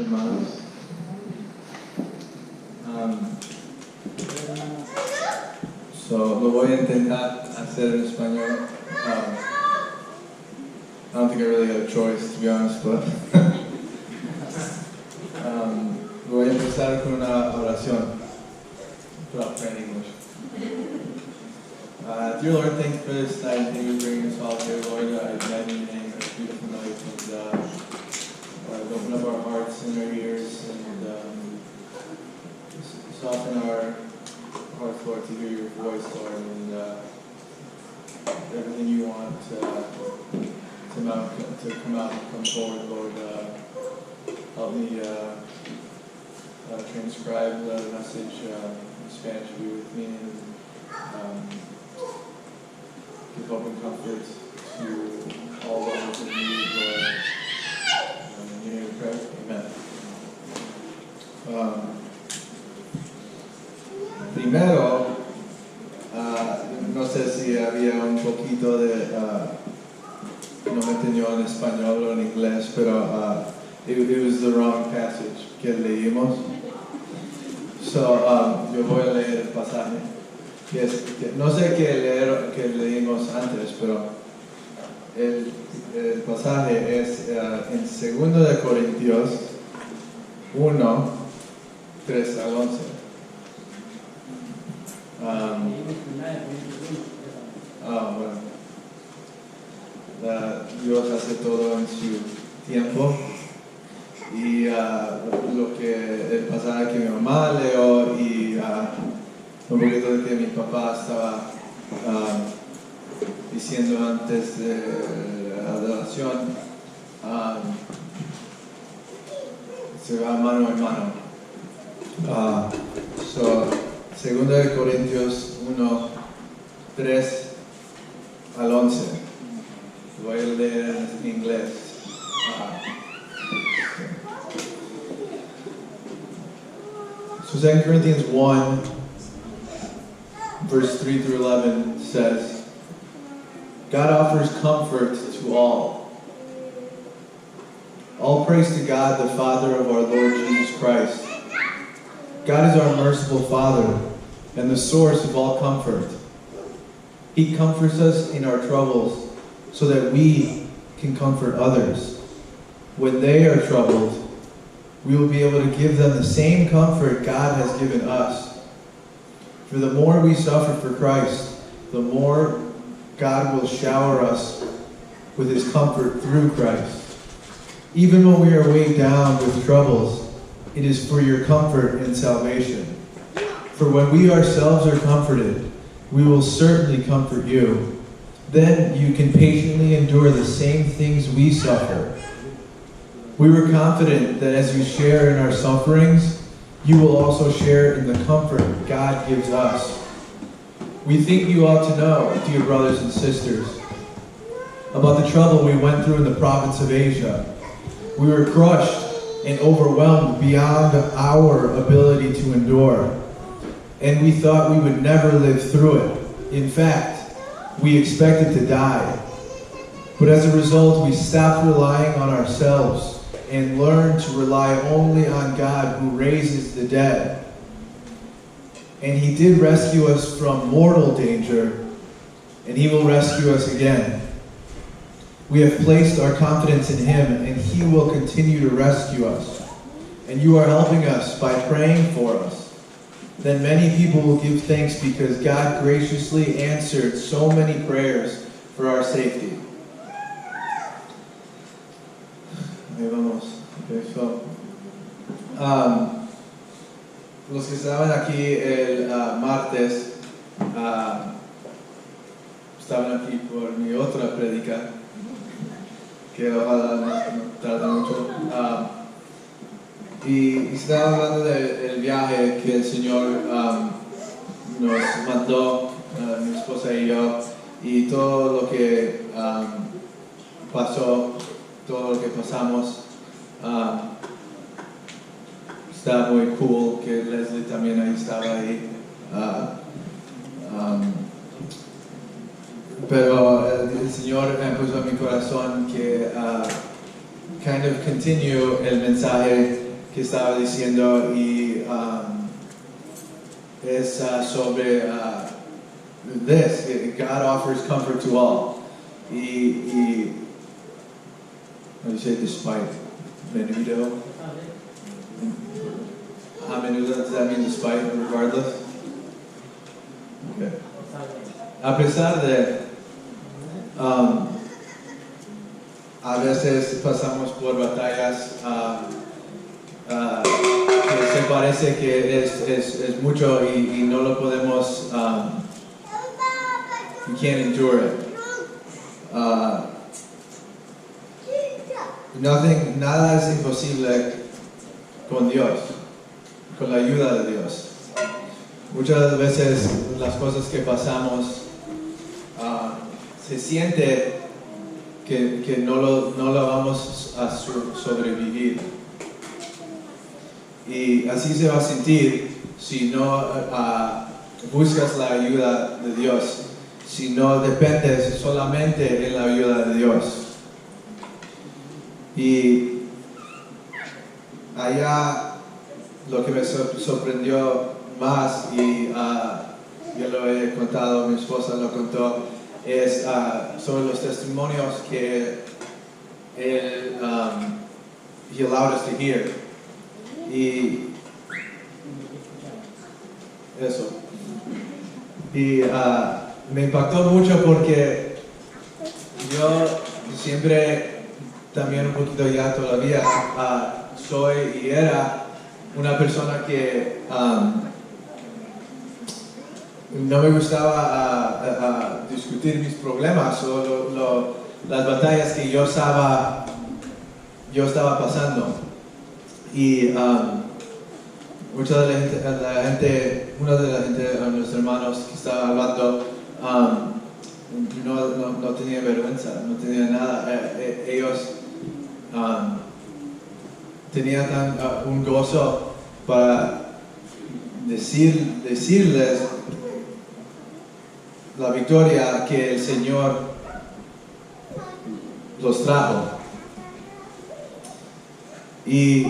hermanos. Lo voy a intentar hacer en español. I don't think I really had a choice, to be honest, but voy a empezar con una oración. But I'll pray in English. Dear Lord, thank you for this night. Thank you for bringing us all here, Lord. I imagine your name on a beautiful night, and open up our hearts and our ears, and soften our hearts, Lord, to hear your voice, Lord, and everything you want to come out and come forward, Lord. Help me transcribe the message in Spanish. Be with me, and give hope and comfort to all those in need, Lord. In your name we pray. Amen. Primero, no sé si había un poquito de, no me entendió en español o en inglés, pero it was the wrong passage que leímos. So, yo voy a leer el pasaje. No sé qué leímos antes, pero el pasaje es en 2 de Corintios 1, 3 al 11. Bueno. Dios hace todo en su tiempo, y el pasaje que mi mamá leyó y un poquito de que mi papá estaba diciendo antes de la adoración, se va mano en mano. 2 de Corintios 1, 3 al 11. Voy a leer en inglés. So 2 Corinthians 1, verse 3 through 11 says, God offers comfort to all. All praise to God, the Father of our Lord Jesus Christ. God is our merciful Father and the source of all comfort. He comforts us in our troubles so that we can comfort others. When they are troubled, we will be able to give them the same comfort God has given us. For the more we suffer for Christ, the more God will shower us with His comfort through Christ. Even when we are weighed down with troubles, it is for your comfort and salvation. For when we ourselves are comforted, we will certainly comfort you. Then you can patiently endure the same things we suffer. We were confident that as you share in our sufferings, you will also share in the comfort God gives us. We think you ought to know, dear brothers and sisters, about the trouble we went through in the province of Asia. We were crushed and overwhelmed beyond our ability to endure, and we thought we would never live through it. In fact, we expected to die. But as a result, we stopped relying on ourselves and learned to rely only on God who raises the dead. And He did rescue us from mortal danger, and He will rescue us again. We have placed our confidence in Him, and He will continue to rescue us. And you are helping us by praying for us. Then many people will give thanks because God graciously answered so many prayers for our safety. Ahí vamos. Okay, so, los que estaban aquí el martes estaban aquí por mi otra prédica, que ojalá no tarde mucho, y estaba hablando del viaje que el Señor nos mandó, mi esposa y yo, y todo lo que pasó, todo lo que pasamos. Está muy cool que Leslie también ahí estaba ahí. Pero el Señor me puso en mi corazón que kind of continue el mensaje que estaba diciendo y es sobre this, God offers comfort to all. Y how do you say despite? Menudo? A menudo, does that mean despite or regardless? Okay. A pesar de, a veces pasamos por batallas que se parece que es mucho y no lo podemos, we can't endure it. Nada es imposible con Dios, con la ayuda de Dios. Muchas veces las cosas que pasamos se siente que no lo vamos a sobrevivir. Y así se va a sentir si no buscas la ayuda de Dios, si no dependes solamente en la ayuda de Dios. Y allá lo que me sorprendió más, y yo lo he contado, mi esposa lo contó, es sobre los testimonios que él, he allowed us to hear. Y eso. Y me impactó mucho porque yo siempre, también un poquito ya todavía, soy y era una persona que no me gustaba discutir mis problemas o las batallas que yo estaba pasando. Y uno de la gente, los hermanos que estaba hablando, no tenía vergüenza, no tenía nada. Ellos tenían un gozo para decirles la victoria que el Señor los trajo. Y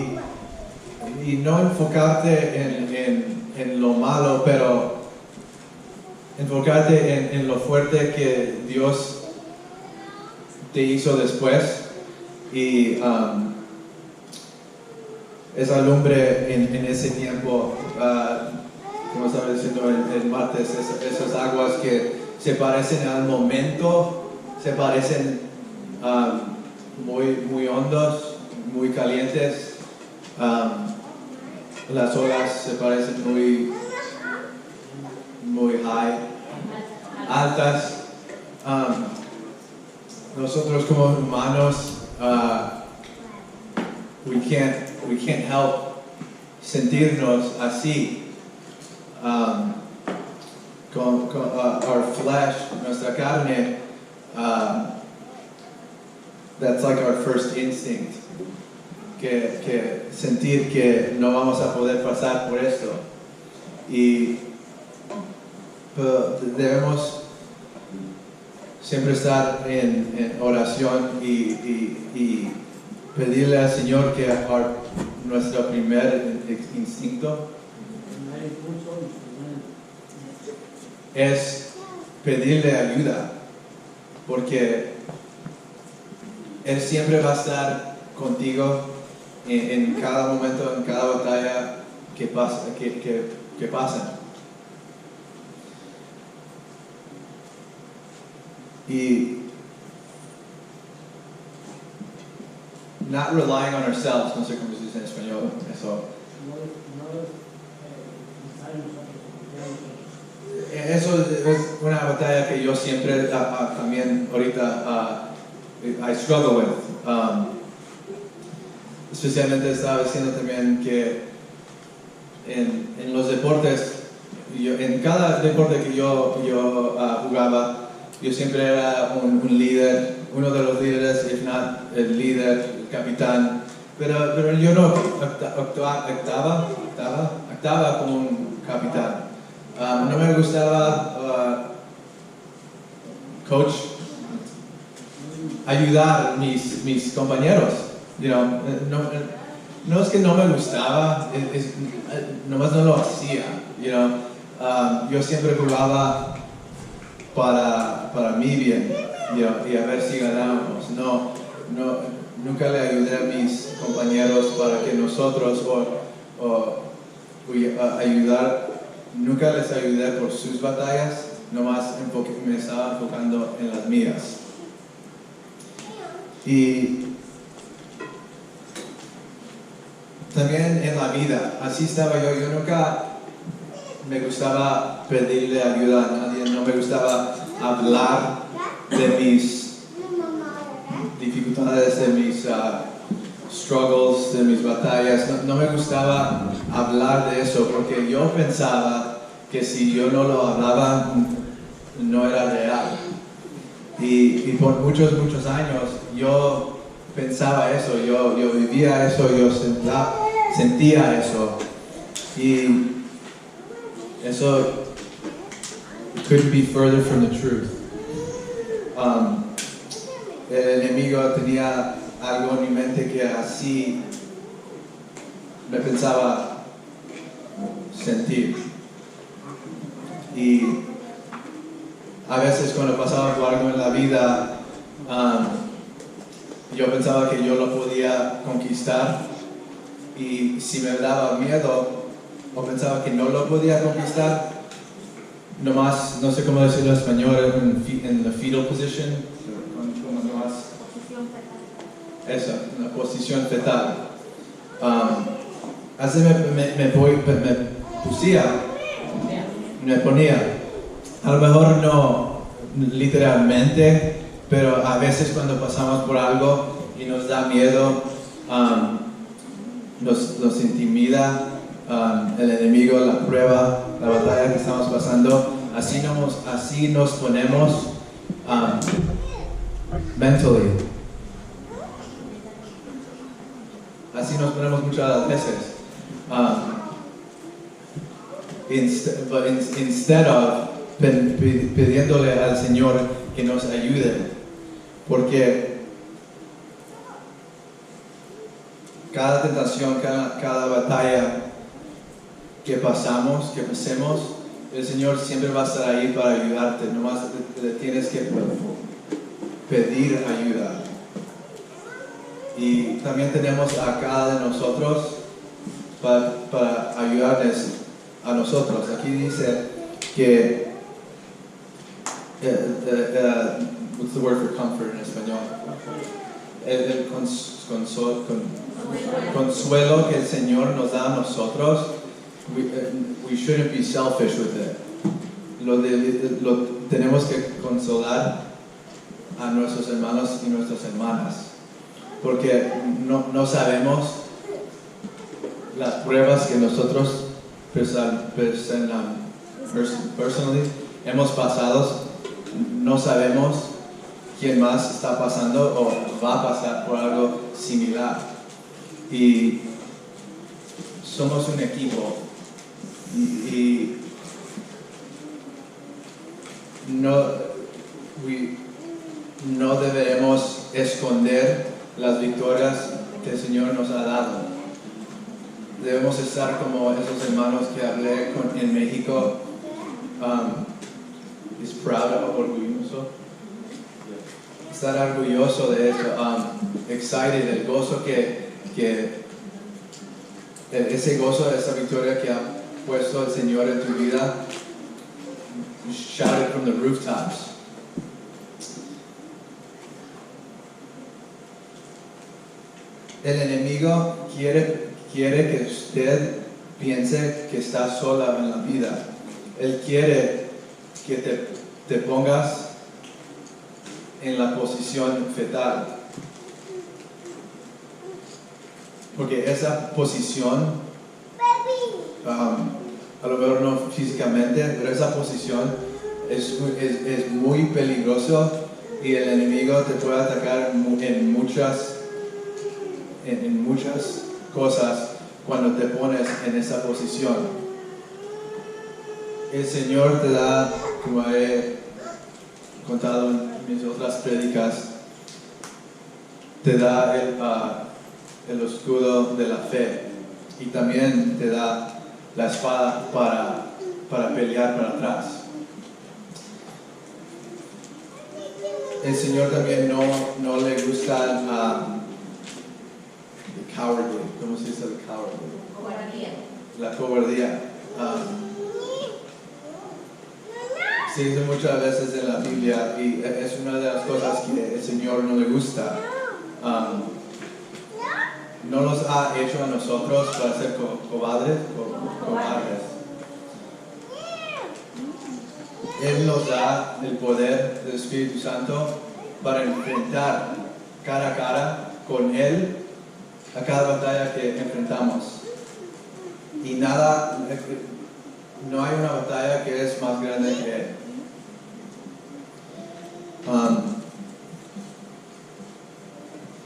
no enfocarte en lo malo, pero enfocarte en lo fuerte que Dios te hizo después. Y esa lumbre en ese tiempo, como estaba diciendo el martes, esas aguas que se parecen al momento, se parecen muy hondos, muy calientes. Las olas se parecen muy high, altas. Nosotros como humanos, we can't help sentirnos así. Con our flesh, nuestra carne, that's like our first instinct. Que sentir que no vamos a poder pasar por esto. Pero debemos siempre estar en oración y pedirle al Señor que nuestro primer instinto es pedirle ayuda, porque Él siempre va a estar contigo en cada momento, en cada batalla que pasa. Y not relying on ourselves, no sé cómo se dice en español, eso. Eso es una batalla que yo siempre también ahorita I struggle with. Especialmente estaba diciendo también que en los deportes, en cada deporte que yo jugaba, yo siempre era un líder, uno de los líderes, if not el líder, el capitán, pero yo no actuaba como un capitán. No me gustaba coach, ayudar mis compañeros. no es que no me gustaba, nomás no lo hacía, you know. Yo siempre jugaba para mi bien, you know, y a ver si ganábamos. Nunca le ayudé a mis compañeros para que nosotros ayudar, nunca les ayudé por sus batallas, nomás me estaba enfocando en las mías. Y también en la vida, así estaba yo nunca me gustaba pedirle ayuda a nadie, no me gustaba hablar de mis dificultades, de mis struggles, de mis batallas, no me gustaba hablar de eso porque yo pensaba que si yo no lo hablaba no era real. Y por muchos años yo pensaba eso, yo vivía eso, yo sentía eso. Y eso couldn't be further from the truth. El enemigo tenía algo en mi mente que así me pensaba sentir. Y a veces cuando pasaba por algo en la vida, yo pensaba que yo lo podía conquistar, y si me daba miedo o pensaba que no lo podía conquistar, nomás, no sé cómo decirlo en español, en la fetal position, en la posición fetal. Así me ponía, a lo mejor no literalmente, pero a veces cuando pasamos por algo y nos da miedo, nos intimida el enemigo, la prueba, la batalla que estamos pasando, así nos ponemos mentally. Así nos ponemos muchas veces. Instead of pidiéndole al Señor que nos ayude, porque cada tentación, cada batalla que pasemos, el Señor siempre va a estar ahí para ayudarte. Nomás le tienes que pedir ayuda. Y también tenemos a cada de nosotros para ayudarles a nosotros. Aquí dice que what's the word for comfort en español? El consuelo que el Señor nos da a nosotros. We shouldn't be selfish with it. Tenemos que consolar a nuestros hermanos y nuestras hermanas, porque no sabemos las pruebas que nosotros personally hemos pasado. No sabemos quién más está pasando o va a pasar por algo similar, y somos un equipo, y no deberemos esconder las victorias que el Señor nos ha dado. Debemos estar como esos hermanos que hablé en México. Es proud, orgulloso. Estar orgulloso de eso. Excited, el gozo ese gozo, esa victoria que ha puesto el Señor en tu vida. Shout it from the rooftops. El enemigo quiere que usted piense que está sola en la vida. Él quiere que te pongas en la posición fetal. Porque esa posición, a lo mejor no físicamente, pero esa posición es muy peligroso, y el enemigo te puede atacar en muchas cosas cuando te pones en esa posición. El Señor te da, como he contado en mis otras prédicas, te da el escudo de la fe y también te da la espada para pelear para atrás. El Señor también no le gusta el cowardly. ¿Cómo se dice el cowardly? Cobardía. La cobardía. Se dice muchas veces en la Biblia y es una de las cosas que el Señor no le gusta. No los ha hecho a nosotros para ser cobardes. Él nos da el poder del Espíritu Santo para enfrentar cara a cara con Él a cada batalla que enfrentamos. Y no hay una batalla que es más grande que Él.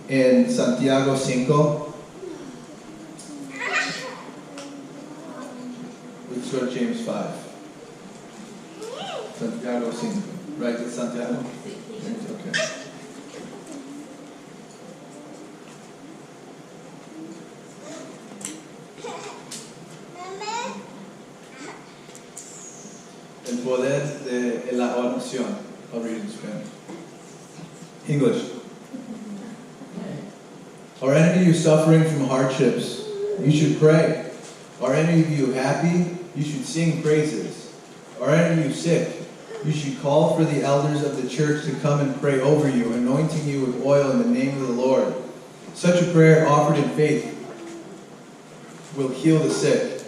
En Santiago 5, let's go to James 5. Santiago 5, right? It's Santiago? James, okay. El poder de la oración. I'll read it in Spanish. English. Are any of you suffering from hardships? You should pray. Are any of you happy? You should sing praises. Are any of you sick? You should call for the elders of the church to come and pray over you, anointing you with oil in the name of the Lord. Such a prayer offered in faith will heal the sick,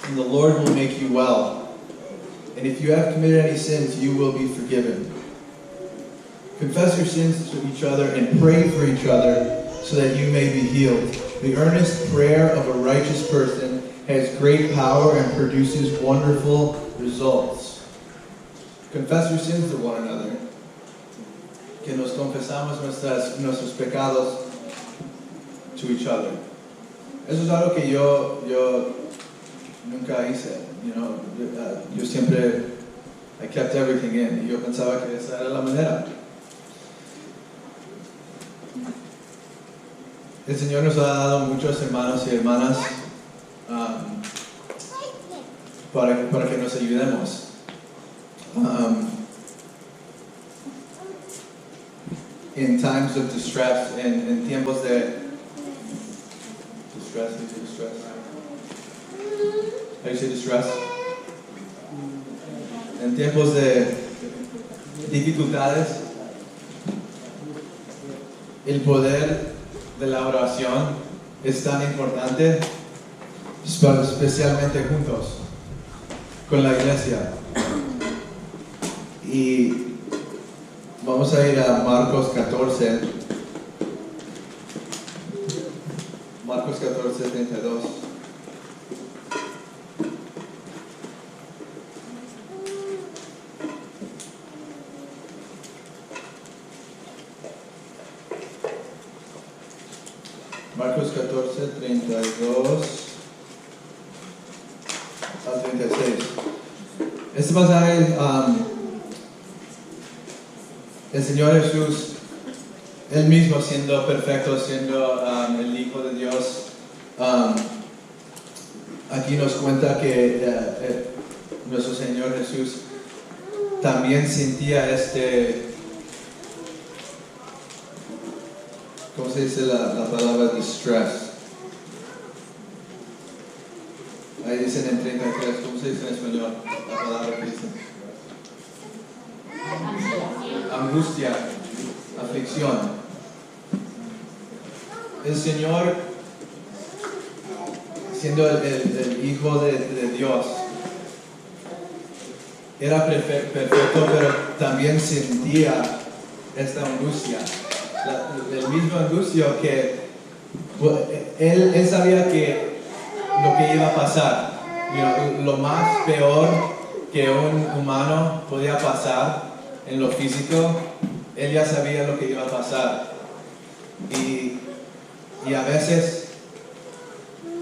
and the Lord will make you well. And if you have committed any sins, you will be forgiven. Confess your sins to each other and pray for each other so that you may be healed. The earnest prayer of a righteous person has great power and produces wonderful results. Confess your sins to one another. Que nos confesamos nuestros pecados to each other. Eso es algo que yo nunca hice. Yo siempre, I kept everything in. Y yo pensaba que esa era la manera. El Señor nos ha dado muchos hermanos y hermanas para que nos ayudemos. In times of distress, en tiempos de distress, how do you say distress? En tiempos de dificultades, el poder de la oración es tan importante, especialmente juntos con la iglesia. Y vamos a ir a Marcos 14. Marcos 14, 32. Marcos 14, 32 al 36. Este pasaje, el Señor Jesús, Él mismo siendo perfecto, siendo el Hijo de Dios, aquí nos cuenta que nuestro Señor Jesús también sentía ¿cómo se dice la palabra distress? Ahí dicen en 33, ¿cómo se dice en español? La palabra que dicen. Angustia, aflicción. El Señor, siendo el Hijo de Dios, era perfecto, pero también sentía esta angustia. El mismo angustia que él sabía que lo que iba a pasar, lo más peor que un humano podía pasar en lo físico, él ya sabía lo que iba a pasar. Y a veces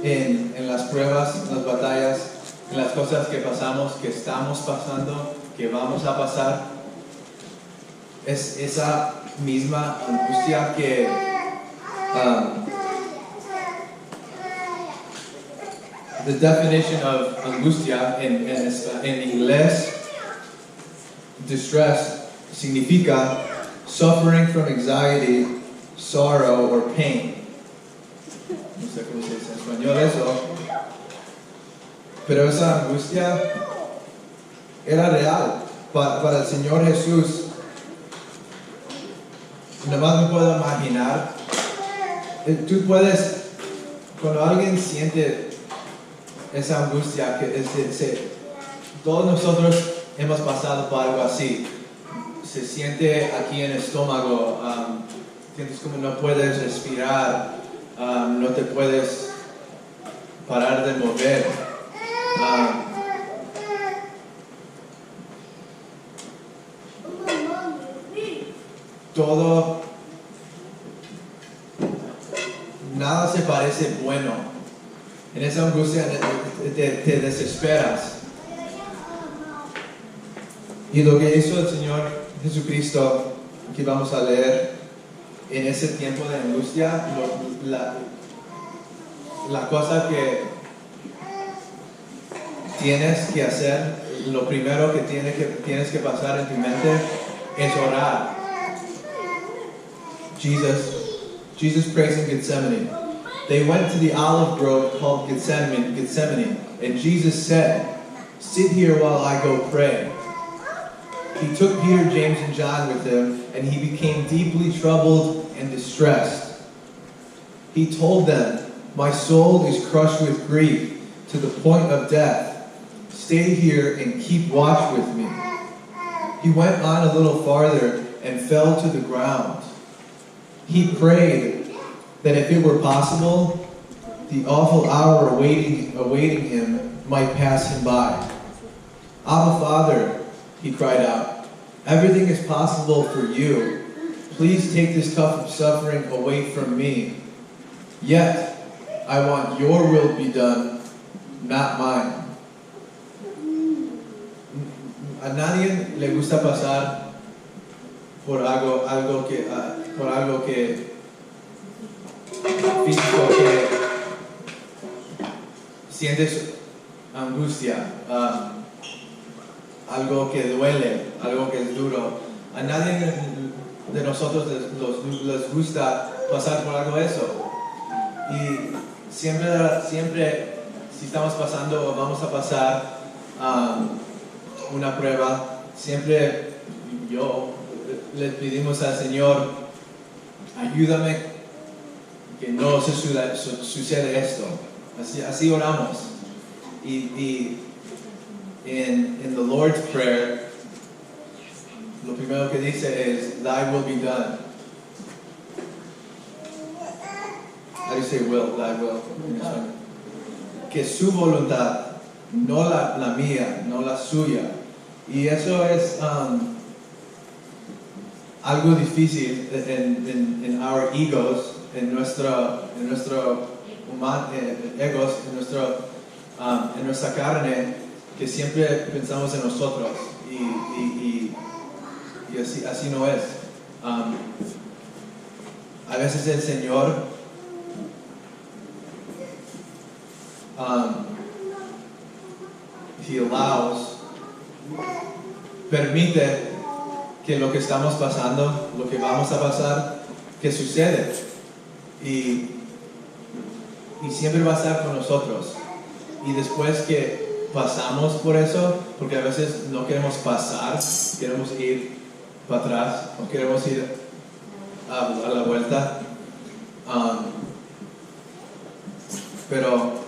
en las pruebas, en las batallas, en las cosas que pasamos, que estamos pasando, que vamos a pasar, es esa misma angustia que The definition of angustia en inglés, distress, significa suffering from anxiety, sorrow, or pain. No sé cómo se dice en español eso. Pero esa angustia era real para el Señor Jesús. Nada más me puedo imaginar. Tú puedes, cuando alguien siente esa angustia, todos nosotros hemos pasado por algo así. Se siente aquí en el estómago, sientes como no puedes respirar, no te puedes parar de mover. Todo, nada se parece bueno. En esa angustia te desesperas. Y lo que hizo el Señor Jesucristo, que vamos a leer, en ese tiempo de angustia, la cosa que tienes que hacer, lo primero que tienes que pasar en tu mente es orar. Jesus prays in Gethsemane. They went to the olive grove called Gethsemane, and Jesus said, "Sit here while I go pray." He took Peter, James, and John with him, and he became deeply troubled and distressed. He told them, "My soul is crushed with grief to the point of death. Stay here and keep watch with me." He went on a little farther and fell to the ground. He prayed that if it were possible, the awful hour awaiting him might pass him by. "Abba, Father," he cried out, "everything is possible for you. Please take this cup of suffering away from me. Yet, I want your will be done, not mine." A nadie le gusta pasar por algo que físico, que sientes angustia, algo que duele, algo que es duro. A nadie de nosotros les gusta pasar por algo eso. Y siempre si estamos pasando o vamos a pasar una prueba, siempre le pedimos al Señor, ayúdame que no se sucede esto. Así oramos. Y in the Lord's Prayer, lo primero que dice es, "Thy will be done." How do you say will? Thy will. Que su voluntad, no la mía, no la suya. Y eso es algo difícil en our egos, en nuestro egos, en nuestra carne, que siempre pensamos en nosotros y así no es. A veces el Señor He allows, permite que lo que estamos pasando, lo que vamos a pasar, que sucede y siempre va a estar con nosotros. Y después que pasamos por eso, porque a veces no queremos pasar, queremos ir para atrás, o queremos ir a la vuelta, pero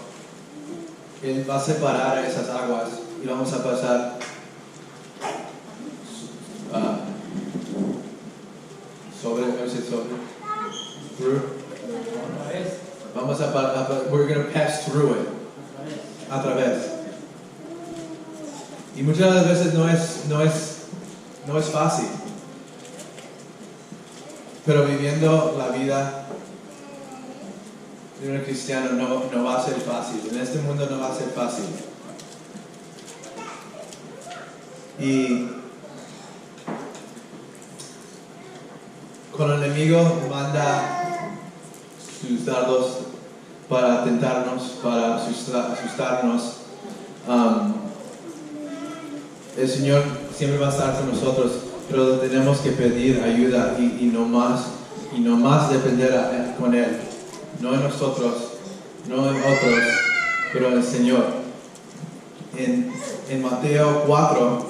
Él va a separar esas aguas y vamos a pasar through. We're going to pass through it. A través. Y muchas de las veces no es fácil. Pero viviendo la vida de un cristiano no va a ser fácil. En este mundo no va a ser fácil. Y cuando el enemigo manda sus dardos para tentarnos, para sus asustarnos. El Señor siempre va a estar con nosotros, pero tenemos que pedir ayuda y no más depender con Él. No en nosotros, no en otros, pero en el Señor. En Mateo 4,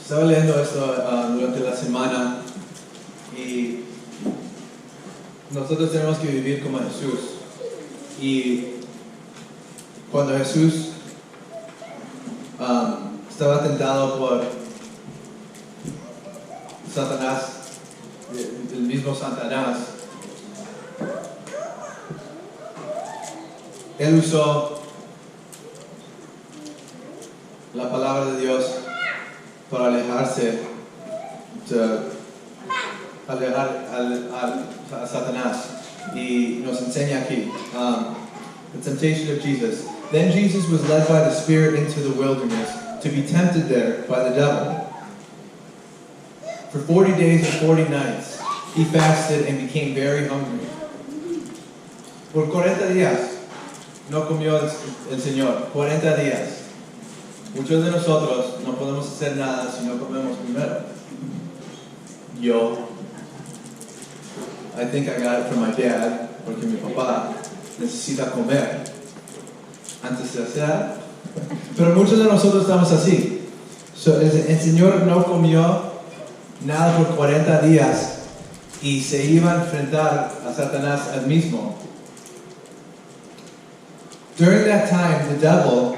estaba leyendo esto durante la semana y nosotros tenemos que vivir como Jesús. Y cuando Jesús estaba tentado por Satanás, el mismo Satanás, Él usó la palabra de Dios para alejar a Satanás. Y nos enseña aquí, the temptation of Jesus. Then Jesus was led by the Spirit into the wilderness to be tempted there by the devil. For 40 days and 40 nights he fasted and became very hungry. Por 40 días no comió el Señor. 40 días. Muchos de nosotros no podemos hacer nada si no comemos primero. Yo, I think I got it from my dad, porque mi papá necesita comer antes de hacer. Pero muchos de nosotros estamos así. El Señor no comió nada por 40 días y se iba a enfrentar a Satanás al mismo. During that time, the devil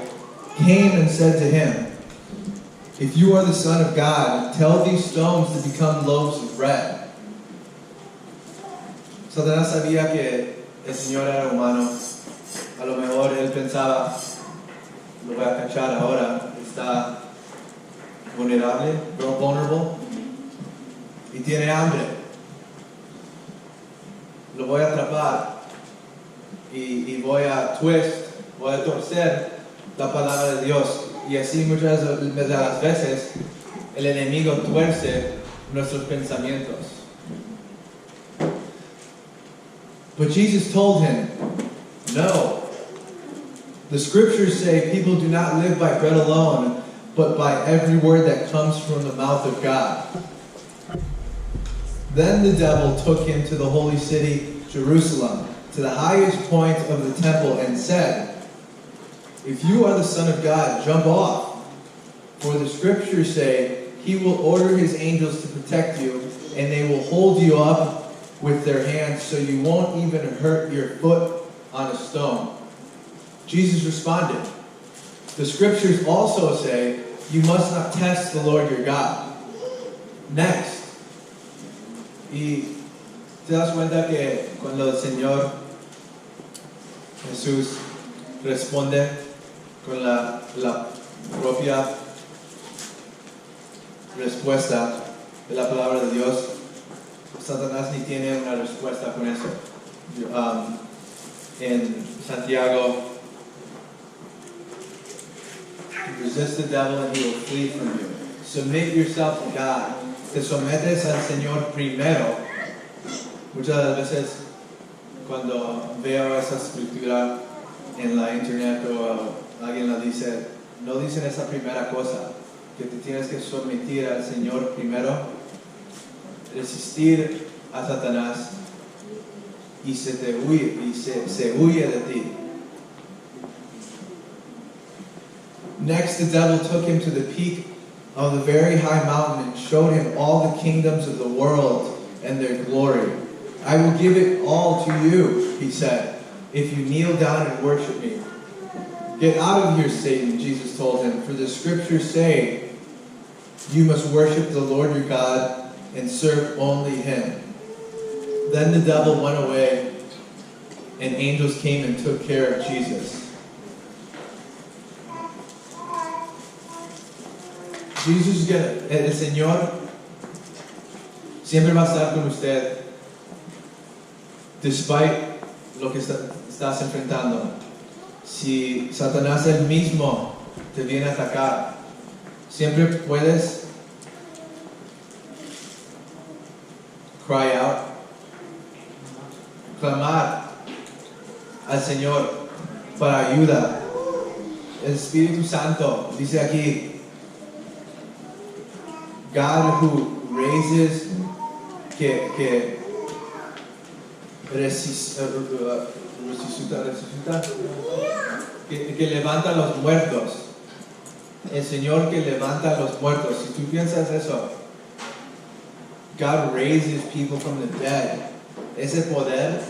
came and said to him, "If you are the Son of God, tell these stones to become loaves of bread." Satanás sabía que el Señor era humano. A lo mejor él pensaba, lo voy a cachar ahora, está vulnerable, vulnerable, y tiene hambre. Lo voy a atrapar y voy a torcer la palabra de Dios. Y así muchas de las veces el enemigo tuerce nuestros pensamientos. But Jesus told him, no. The scriptures say people do not live by bread alone, but by every word that comes from the mouth of God. Then the devil took him to the holy city, Jerusalem, to the highest point of the temple, and said, "If you are the Son of God, jump off. For the scriptures say, He will order His angels to protect you, and they will hold you up with their hands so you won't even hurt your foot on a stone." Jesus responded, "The scriptures also say, you must not test the Lord your God." Next. Y te das cuenta que cuando el Señor Jesús responde con la propia respuesta de la palabra de Dios, Satanás ni tiene una respuesta con eso. En Santiago, resist the devil and he will flee from you. Submit yourself to God. Te sometes al Señor primero. Muchas de las veces cuando veo esa escritura en la internet o alguien la dice, no dicen esa primera cosa, que te tienes que someter al Señor primero, resistir a Satanás y se huye de ti. Next, the devil took him to the peak of the very high mountain and showed him all the kingdoms of the world and their glory. "I will give it all to you," he said, "if you kneel down and worship me." "Get out of here, Satan," Jesus told him, "for the scriptures say, you must worship the Lord your God and serve only Him." Then the devil went away, and angels came and took care of Jesus. El Señor siempre va a estar con usted, despite lo que estás enfrentando. Si Satanás él mismo te viene a atacar, siempre puedes cry out, clamar al Señor para ayuda. El Espíritu Santo dice aquí, God who raises, que resucita, que levanta a los muertos. El Señor que levanta a los muertos. Si tú piensas eso, God raises people from the dead. Ese poder,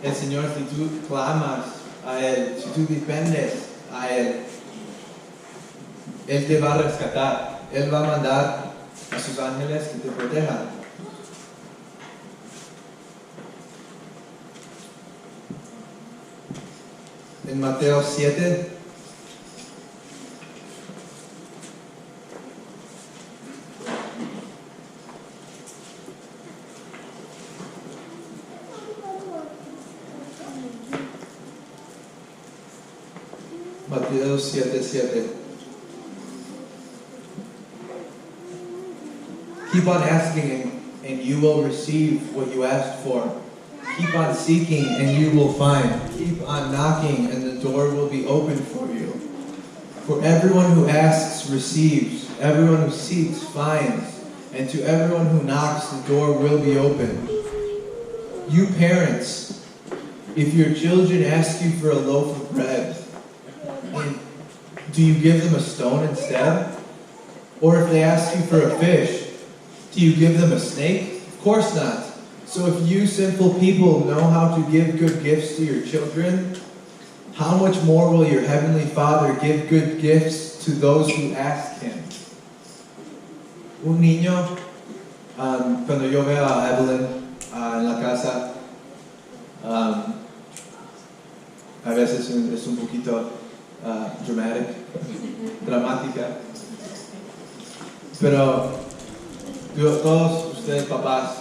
el Señor, si tú clamas a Él, si tú dependes a Él, Él te va a rescatar. Él va a mandar a sus ángeles que te protejan. En Mateo 7, Mateo 7:7. Keep on asking and you will receive what you asked for. Keep on seeking and you will find. Keep on knocking and the door will be open for you. For everyone who asks receives, everyone who seeks finds, and to everyone who knocks the door will be open. You parents, if your children ask you for a loaf of bread, do you give them a stone instead? Or if they ask you for a fish, do you give them a snake? Of course not. So if you sinful people know how to give good gifts to your children, how much more will your heavenly Father give good gifts to those who ask Him? Un niño, cuando yo veo a Evelyn en la casa, a veces es un poquito dramática, pero todos ustedes papás,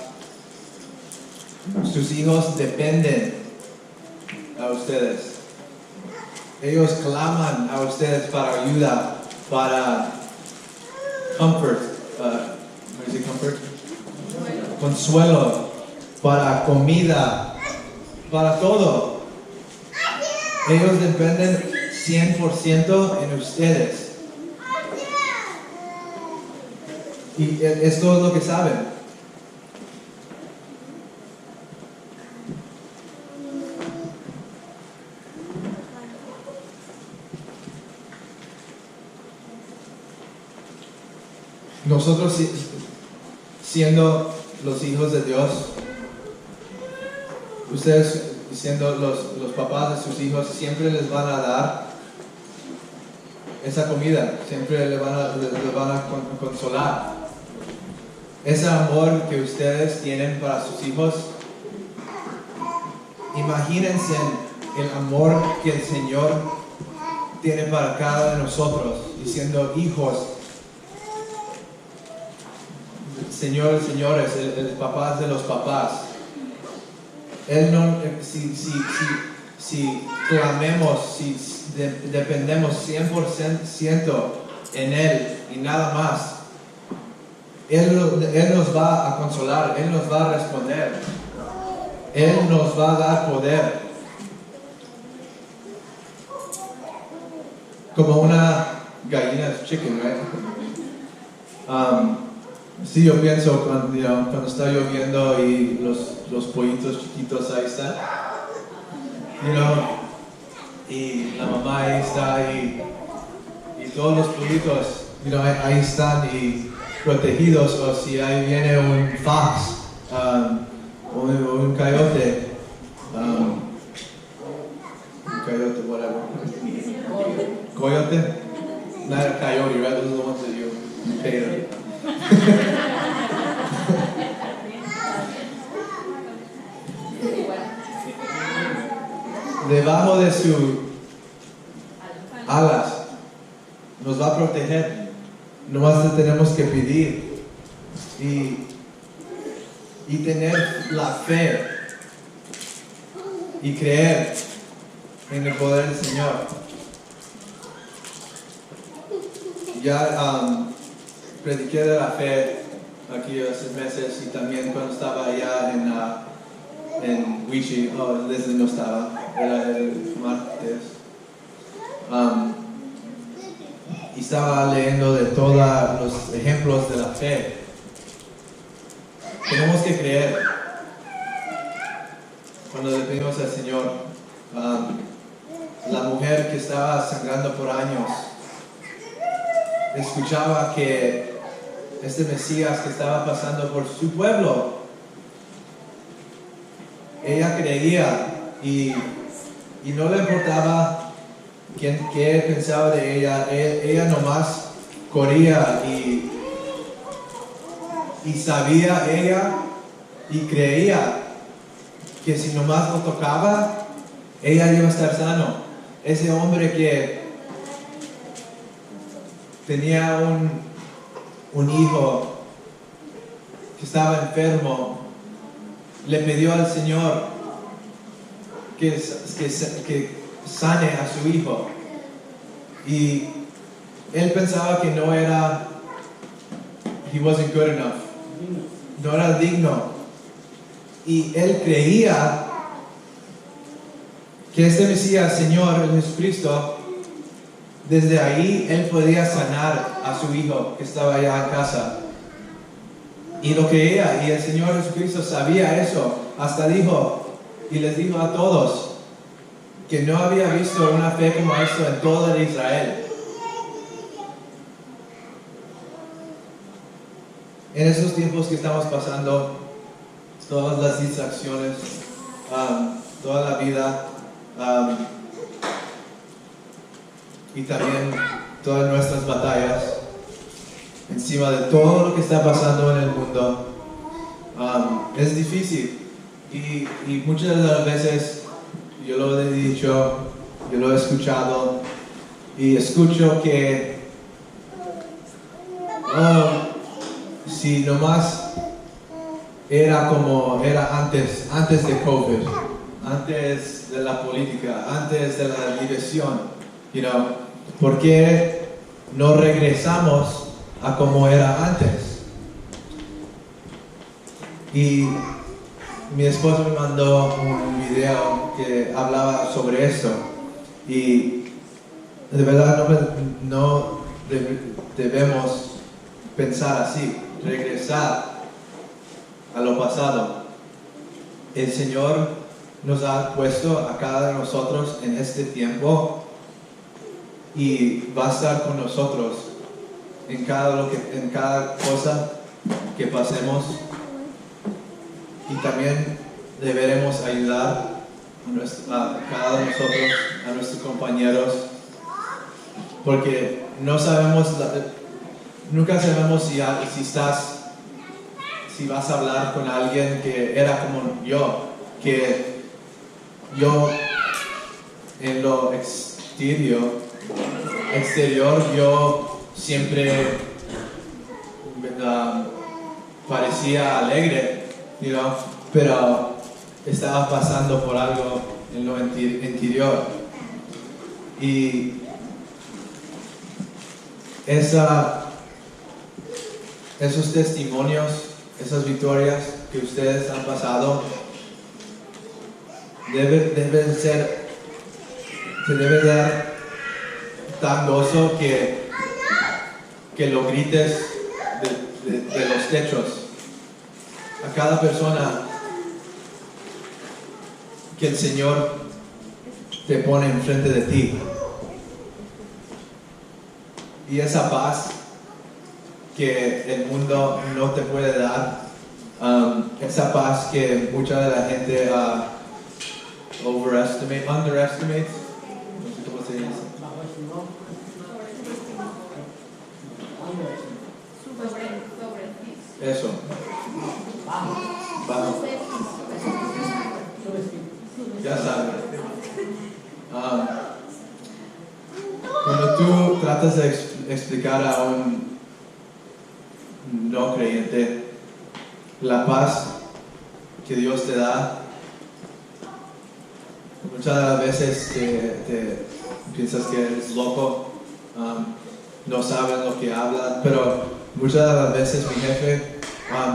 sus hijos dependen a ustedes. Ellos claman a ustedes para ayuda, para comfort, consuelo, para comida, para todo. Ellos dependen 100% en ustedes. Y es todo lo que saben. Nosotros, siendo los hijos de Dios, ustedes siendo los papás de sus hijos, siempre les van a dar esa comida, siempre les van a consolar. Ese amor que ustedes tienen para sus hijos, imagínense el amor que el Señor tiene para cada de nosotros, y siendo hijos, señores, el papás de los papás. Él no, si clamemos, si dependemos 100% en Él y nada más, Él nos va a consolar, Él nos va a responder, Él nos va a dar poder. Como una gallina chicken, right? Sí, yo pienso cuando está lloviendo y los pollitos chiquitos ahí están, y la mamá ahí está y todos los pollitos, ahí están y protegidos, o si ahí viene un fox, un coyote, whatever. Coyote? Not a coyote, right? Those are the ones that you pay them. Debajo de sus alas nos va a proteger. Nomás tenemos que pedir y tener la fe y creer en el poder del Señor. ya prediqué de la fe aquí hace meses y también cuando estaba allá en Wichi, desde no estaba, era el martes. Y estaba leyendo de todos los ejemplos de la fe. Tenemos que creer. Cuando le pedimos al Señor, la mujer que estaba sangrando por años, escuchaba que este Mesías que estaba pasando por su pueblo, ella creía y no le importaba qué pensaba de ella. Ella nomás corría y sabía ella y creía que si nomás lo tocaba, ella iba a estar sano. Ese hombre que tenía un hijo que estaba enfermo, le pidió al Señor que sane a su hijo. Y él pensaba que no era, he wasn't good enough, no era digno. Y él creía que este Mesías, Señor, el Jesucristo, desde ahí él podía sanar a su hijo que estaba allá en casa. Y lo creía, y el Señor Jesucristo sabía eso. Hasta dijo, y les dijo a todos, que no había visto una fe como esto en todo Israel. En esos tiempos que estamos pasando, todas las distracciones, toda la vida, y también todas nuestras batallas, encima de todo lo que está pasando en el mundo, es difícil. Y muchas de las veces yo lo he dicho, yo lo he escuchado, y escucho que si nomás era como era antes de COVID, antes de la política, antes de la diversión, ¿por qué no regresamos a como era antes? Y mi esposo me mandó un video que hablaba sobre esto, y de verdad no debemos pensar así, regresar a lo pasado. El Señor nos ha puesto a cada uno de nosotros en este tiempo y va a estar con nosotros en cada cosa que pasemos, y también deberemos ayudar a cada uno de nosotros, a nuestros compañeros, porque nunca sabemos si vas a hablar con alguien que era como yo, que yo en lo exterior yo siempre parecía alegre, pero estaba pasando por algo en lo interior. Y esos testimonios, esas victorias que ustedes han pasado, se debe dar tan gozo que lo grites de los techos a cada persona que el Señor te pone enfrente de ti. Y esa paz que el mundo no te puede dar, esa paz que mucha de la gente underestimates, no sé cómo se dice. Eso. Bajo. Ya sabes. Cuando tú tratas de explicar a un no creyente la paz que Dios te da, muchas veces te piensas que eres loco. no saben lo que hablan, pero muchas de las veces mi jefe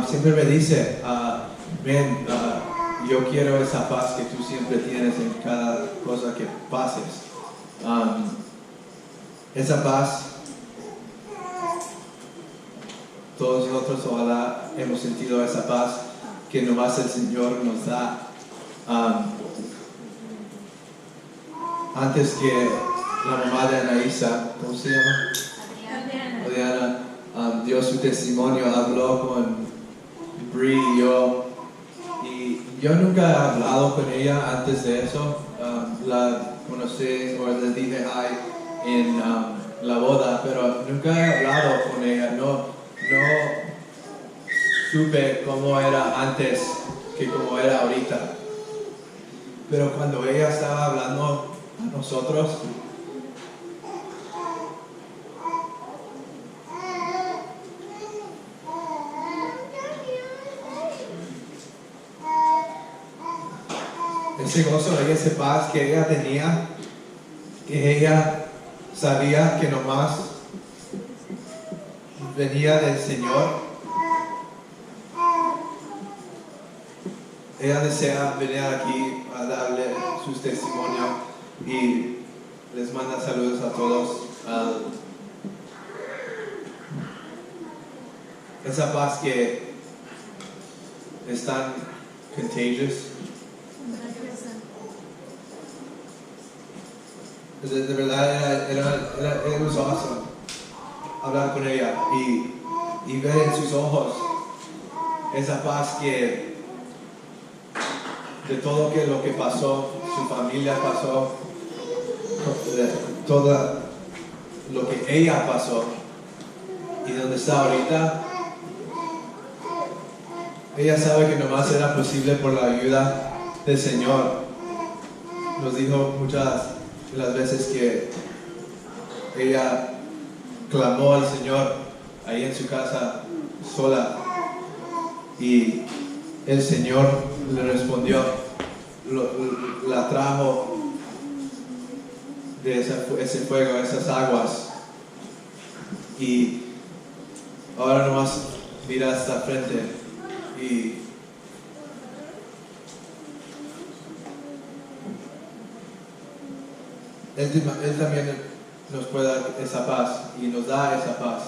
siempre me dice, yo quiero esa paz que tú siempre tienes en cada cosa que pases. Esa paz, todos nosotros ojalá hemos sentido esa paz que nomás el Señor nos da. Antes que la mamá de Anaísa, ¿cómo se llama? Adriana, dio su testimonio, habló con Bree y yo. Y yo nunca he hablado con ella antes de eso. La conocí o le dije hi en la boda, pero nunca he hablado con ella. No supe cómo era antes que cómo era ahorita. Pero cuando ella estaba hablando a nosotros, ese gozo y esa paz que ella tenía, que ella sabía que nomás venía del Señor. Ella desea venir aquí a darle sus testimonios y les manda saludos a todos. Esa paz que es tan contagious. De verdad era awesome hablar con ella y ver en sus ojos esa paz que de todo lo que pasó, su familia pasó, de todo lo que ella pasó y donde está ahorita. Ella sabe que nomás era posible por la ayuda del Señor. Nos dijo muchas de las veces que ella clamó al Señor ahí en su casa sola y el Señor le respondió, la trajo de ese fuego, esas aguas, y ahora nomás mira hasta frente y Él también nos puede dar esa paz y nos da esa paz.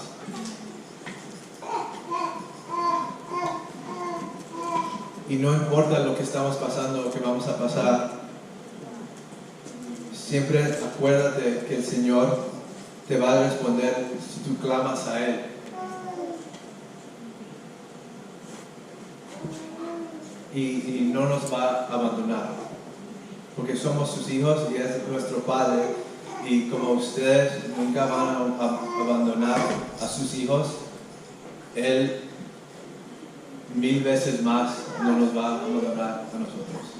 Y no importa lo que estamos pasando, lo que vamos a pasar, siempre acuérdate que el Señor te va a responder si tú clamas a Él. Y no nos va a abandonar, porque somos sus hijos y es nuestro Padre. Y como ustedes nunca van a abandonar a sus hijos, Él 1000 veces más no nos va a abandonar a nosotros.